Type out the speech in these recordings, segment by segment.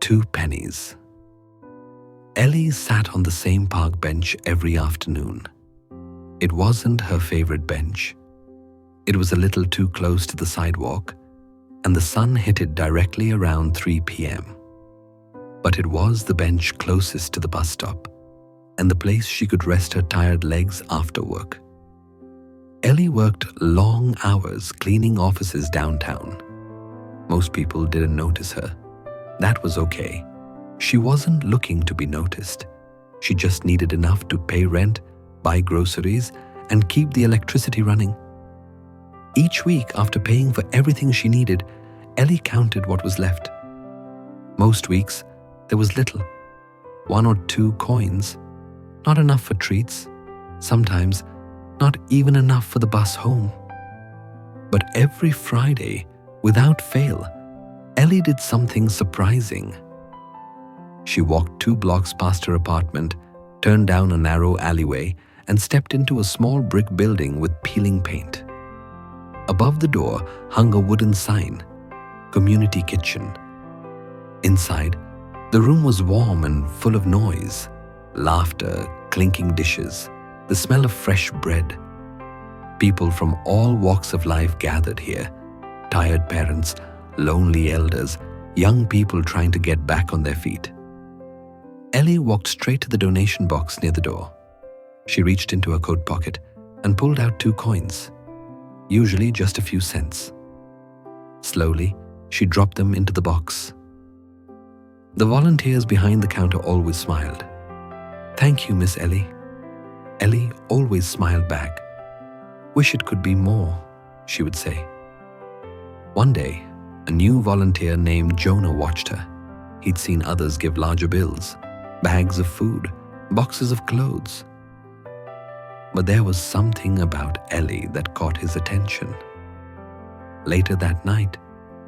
2 pennies. Ellie sat on the same park bench every afternoon. It wasn't her favorite bench. It was a little too close to the sidewalk, and the sun hit it directly around 3 p.m. But it was the bench closest to the bus stop, and the place she could rest her tired legs after work. Ellie worked long hours cleaning offices downtown. Most people didn't notice her. That was okay. She wasn't looking to be noticed. She just needed enough to pay rent, buy groceries, and keep the electricity running. Each week, after paying for everything she needed, Ellie counted what was left. Most weeks, there was little. 1 or 2 coins. Not enough for treats. Sometimes, not even enough for the bus home. But every Friday, without fail, Ellie did something surprising. She walked 2 blocks past her apartment, turned down a narrow alleyway, and stepped into a small brick building with peeling paint. Above the door hung a wooden sign, "Community Kitchen." Inside, the room was warm and full of noise, laughter, clinking dishes, the smell of fresh bread. People from all walks of life gathered here. Tired parents, lonely elders, young people trying to get back on their feet. Ellie walked straight to the donation box near the door. She reached into her coat pocket and pulled out 2 coins, usually just a few cents. Slowly, she dropped them into the box. The volunteers behind the counter always smiled. "Thank you, Miss Ellie." Ellie always smiled back. "Wish it could be more," she would say. One day, a new volunteer named Jonah watched her. He'd seen others give larger bills, bags of food, boxes of clothes. But there was something about Ellie that caught his attention. Later that night,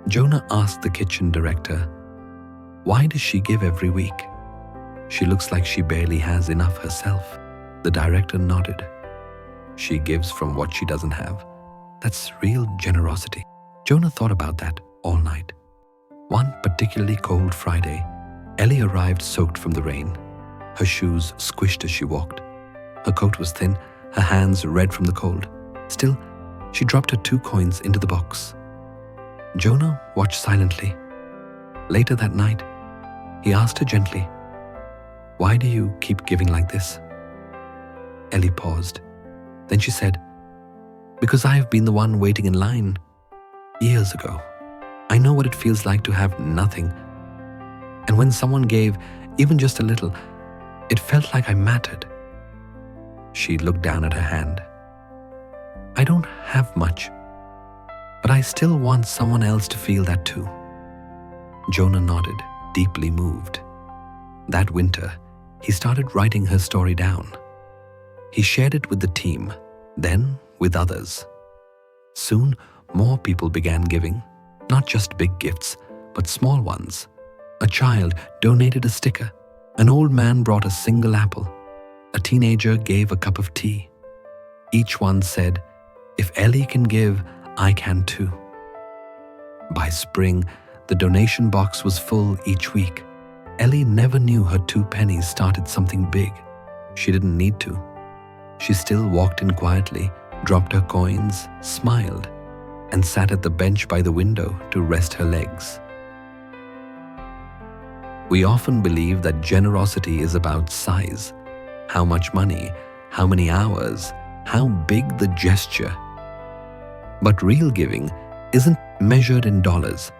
Jonah asked the kitchen director, "Why does she give every week? She looks like she barely has enough herself." The director nodded. "She gives from what she doesn't have. That's real generosity." Jonah thought about that all night. One particularly cold Friday, Ellie arrived soaked from the rain. Her shoes squished as she walked. Her coat was thin, her hands red from the cold. Still, she dropped her 2 coins into the box. Jonah watched silently. Later that night, he asked her gently, "Why do you keep giving like this?" Ellie paused. Then she said, "Because I have been the one waiting in line years ago. I know what it feels like to have nothing. And when someone gave even just a little, it felt like I mattered." She looked down at her hand. "I don't have much, but I still want someone else to feel that too." Jonah nodded, deeply moved. That winter, he started writing her story down. He shared it with the team, then with others. Soon, more people began giving, not just big gifts, but small ones. A child donated a sticker. An old man brought a single apple. A teenager gave a cup of tea. Each one said, "If Ellie can give, I can too." By spring, the donation box was full each week. Ellie never knew her 2 pennies started something big. She didn't need to. She still walked in quietly, dropped her coins, smiled, and sat at the bench by the window to rest her legs. We often believe that generosity is about size. How much money, how many hours, how big the gesture. But real giving isn't measured in dollars.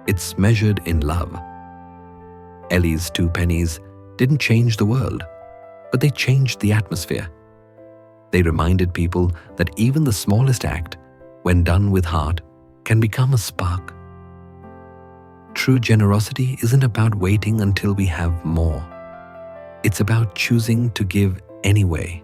It's measured in love. Ellie's 2 pennies didn't change the world, but they changed the atmosphere. They reminded people that even the smallest act, when done with heart, can become a spark. True generosity isn't about waiting until we have more. It's about choosing to give anyway.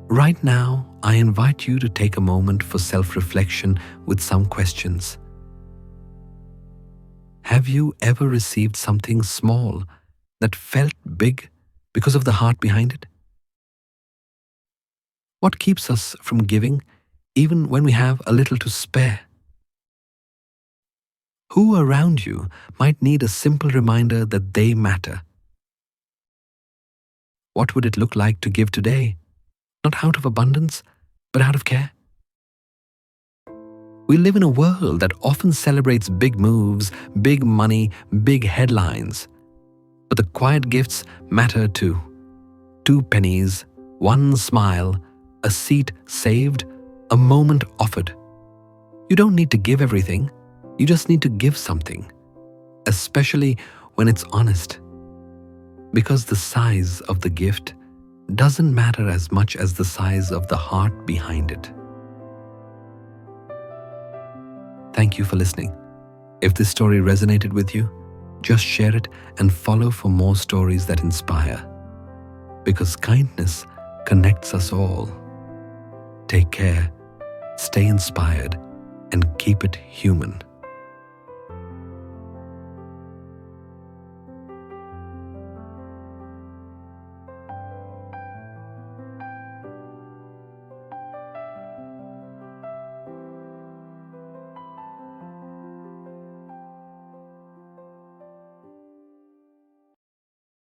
Right now, I invite you to take a moment for self-reflection with some questions. Have you ever received something small that felt big because of the heart behind it? What keeps us from giving even when we have a little to spare? Who around you might need a simple reminder that they matter? What would it look like to give today? Not out of abundance, but out of care? We live in a world that often celebrates big moves, big money, big headlines. But the quiet gifts matter too. 2 pennies, 1 smile, a seat saved, a moment offered. You don't need to give everything. You just need to give something, especially when it's honest. Because the size of the gift doesn't matter as much as the size of the heart behind it. Thank you for listening. If this story resonated with you, just share it and follow for more stories that inspire. Because kindness connects us all. Take care, stay inspired, and keep it human.